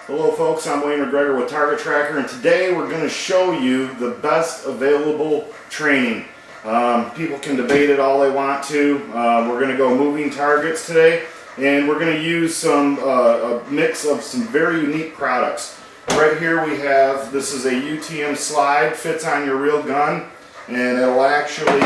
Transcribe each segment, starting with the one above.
Hello folks, I'm Wayne McGregor with Target Tracker, and today we're going to show you the best available training. People can debate it all they want to. We're going to go moving targets today, and we're going to use a mix of some very unique products. Right here we have, this is a UTM slide, fits on your real gun, and it'll actually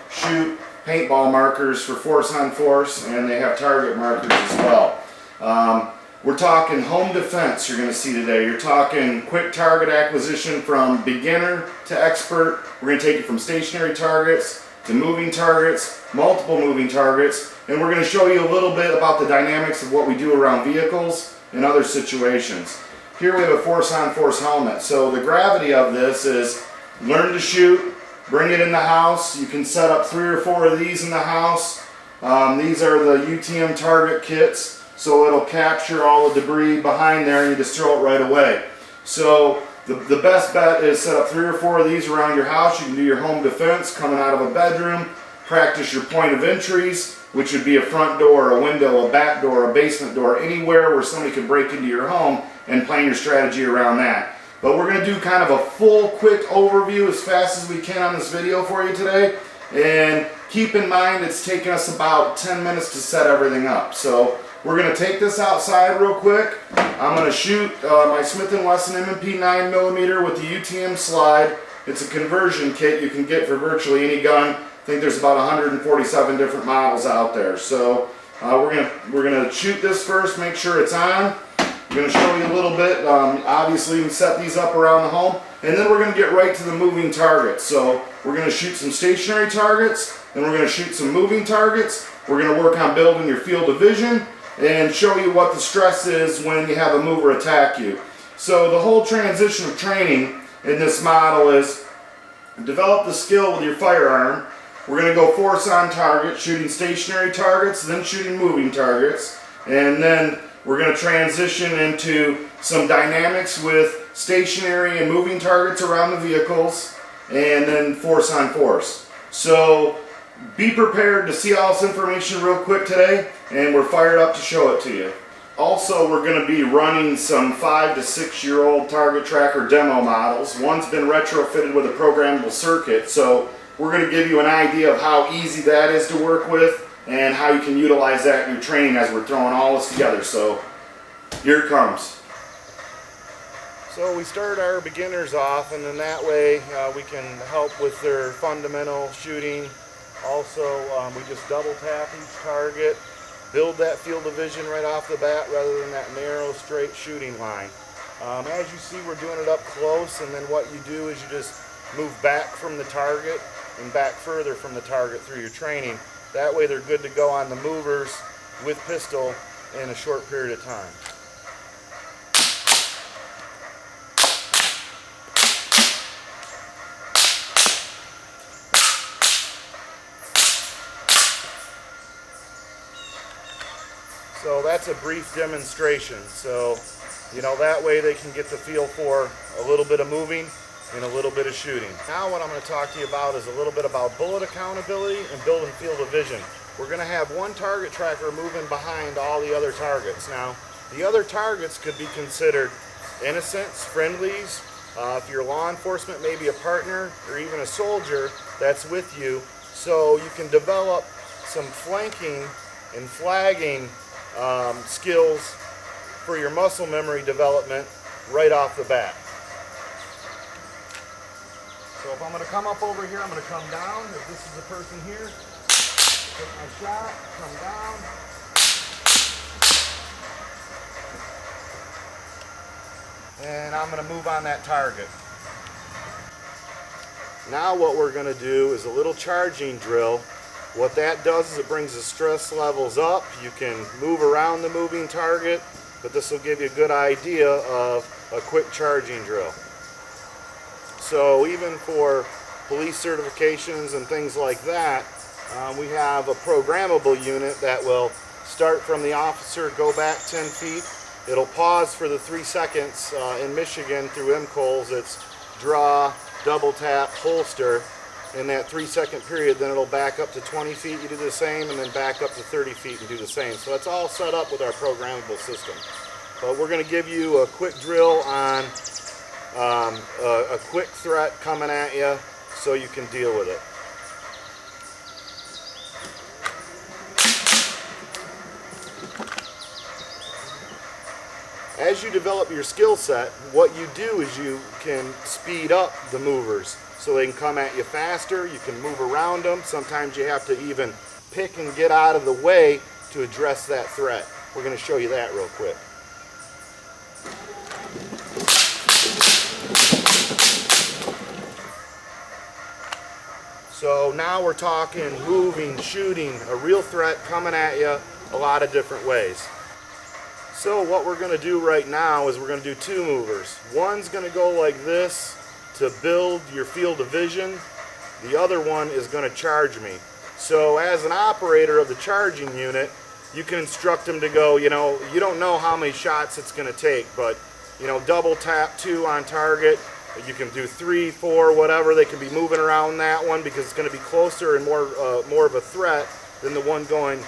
shoot paintball markers for force on force, and they have target markers as well. We're talking home defense you're going to see today. You're talking quick target acquisition from beginner to expert. We're going to take you from stationary targets to moving targets, multiple moving targets, and we're going to show you a little bit about the dynamics of what we do around vehicles and other situations. Here we have a force on force helmet. So the gravity of this is learn to shoot, bring it in the house. You can set up 3 or 4 of these in the house. These are the UTM target kits. So it'll capture all the debris behind there and you just throw it right away. So the best bet is set up 3 or 4 of these around your house. You can do your home defense coming out of a bedroom, practice your point of entries, which would be a front door, a window, a back door, a basement door, anywhere where somebody could break into your home, and plan your strategy around that. But we're going to do kind of a full quick overview as fast as we can on this video for you today. And keep in mind it's taken us about 10 minutes to set everything up. So we're going to take this outside real quick. I'm going to shoot my Smith & Wesson M&P 9mm with the UTM slide. It's a conversion kit you can get for virtually any gun. I think there's about 147 different models out there. So we're going to shoot this first, make sure it's on. I'm going to show you a little bit. Obviously you can set these up around the home. And then we're going to get right to the moving targets. So we're going to shoot some stationary targets, then we're going to shoot some moving targets. We're going to work on building your field of vision and show you what the stress is when you have a mover attack you. So the whole transition of training in this model is develop the skill with your firearm. We're going to go force on target, shooting stationary targets, then shooting moving targets, and then we're going to transition into some dynamics with stationary and moving targets around the vehicles, and then force on force. So be prepared to see all this information real quick today, and we're fired up to show it to you. Also, we're going to be running some 5 to 6-year-old Target Tracker demo models. One's been retrofitted with a programmable circuit, so we're going to give you an idea of how easy that is to work with and how you can utilize that in your training as we're throwing all this together. So here it comes. So we start our beginners off, and then that way we can help with their fundamental shooting. Also, we just double tap each target, build that field of vision right off the bat rather than that narrow straight shooting line. As you see, we're doing it up close, and then what you do is you just move back from the target and back further from the target through your training. That way they're good to go on the movers with pistol in a short period of time. So that's a brief demonstration. So, that way they can get the feel for a little bit of moving and a little bit of shooting. Now what I'm going to talk to you about is a little bit about bullet accountability and building field of vision. We're going to have one target tracker moving behind all the other targets. Now, the other targets could be considered innocents, friendlies, if you're law enforcement, maybe a partner, or even a soldier that's with you. So you can develop some flanking and flagging skills for your muscle memory development right off the bat. So if I'm going to come up over here, I'm going to come down. If this is the person here, take my shot, come down. And I'm going to move on that target. Now what we're going to do is a little charging drill. What that does is it brings the stress levels up. You can move around the moving target, but this will give you a good idea of a quick charging drill. So even for police certifications and things like that, we have a programmable unit that will start from the officer, go back 10 feet. It'll pause for the 3 seconds. In Michigan through MCOLs, it's draw, double tap, holster. In that 3-second period, then it'll back up to 20 feet, you do the same, and then back up to 30 feet and do the same. So that's all set up with our programmable system. But we're going to give you a quick drill on a quick threat coming at you so you can deal with it. As you develop your skill set, what you do is you can speed up the movers so they can come at you faster. You can move around them. Sometimes you have to even pick and get out of the way to address that threat. We're going to show you that real quick. So now we're talking moving, shooting, a real threat coming at you a lot of different ways. So what we're going to do right now is we're going to do two movers. One's going to go like this to build your field of vision. The other one is going to charge me. So as an operator of the charging unit, you can instruct them to go, you don't know how many shots it's going to take, but double tap 2 on target. You can do 3, 4, whatever. They can be moving around that one because it's going to be closer and more of a threat than the one going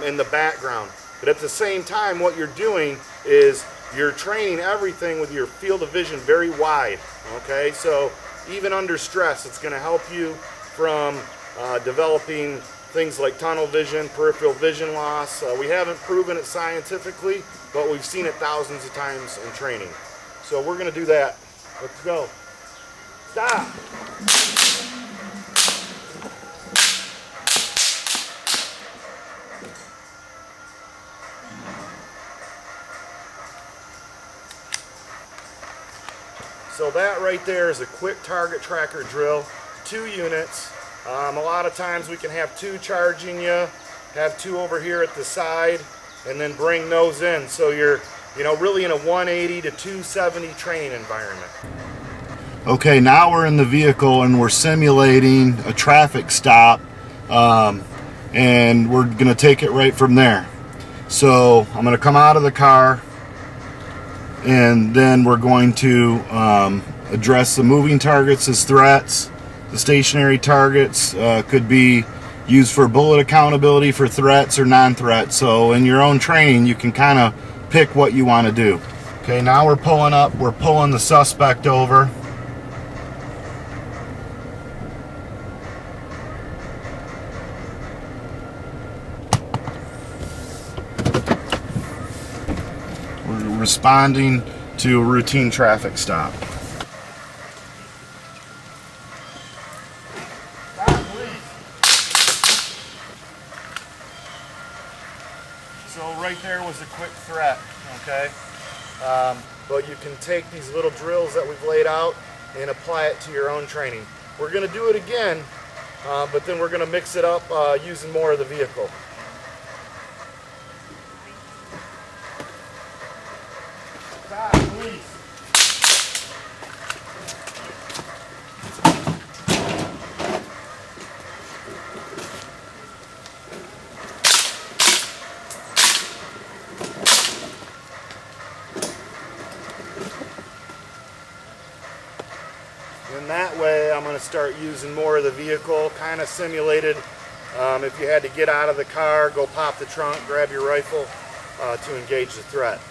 in the background. But at the same time, what you're doing is you're training everything with your field of vision very wide. Okay, so even under stress, it's going to help you from developing things like tunnel vision, peripheral vision loss. We haven't proven it scientifically, but we've seen it thousands of times in training. So we're going to do that. Let's go. Stop. So that right there is a quick target tracker drill, 2 units. A lot of times we can have 2 charging you, have 2 over here at the side, and then bring those in. So you're, really in a 180 to 270 training environment. Okay, now we're in the vehicle and we're simulating a traffic stop, and we're going to take it right from there. So I'm going to come out of the car, and then we're going to address the moving targets as threats. The stationary targets could be used for bullet accountability for threats or non-threats. So in your own training, you can kind of pick what you want to do. Okay, now we're pulling up. We're pulling the suspect over. We're responding to a routine traffic stop. So right there was a quick threat, okay? But you can take these little drills that we've laid out and apply it to your own training. We're going to do it again, but then we're going to mix it up using more of the vehicle. Stop, please. And that way I'm going to start using more of the vehicle, kind of simulated. If you had to get out of the car, go pop the trunk, grab your rifle to engage the threat.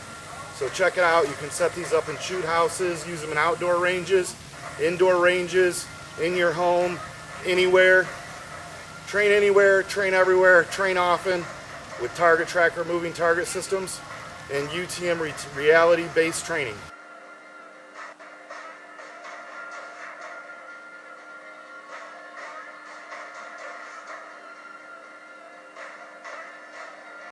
So check it out. You can set these up in shoot houses, use them in outdoor ranges, indoor ranges, in your home, anywhere. Train anywhere, train everywhere, train often with target tracker moving target systems and UTM Reality Based Training.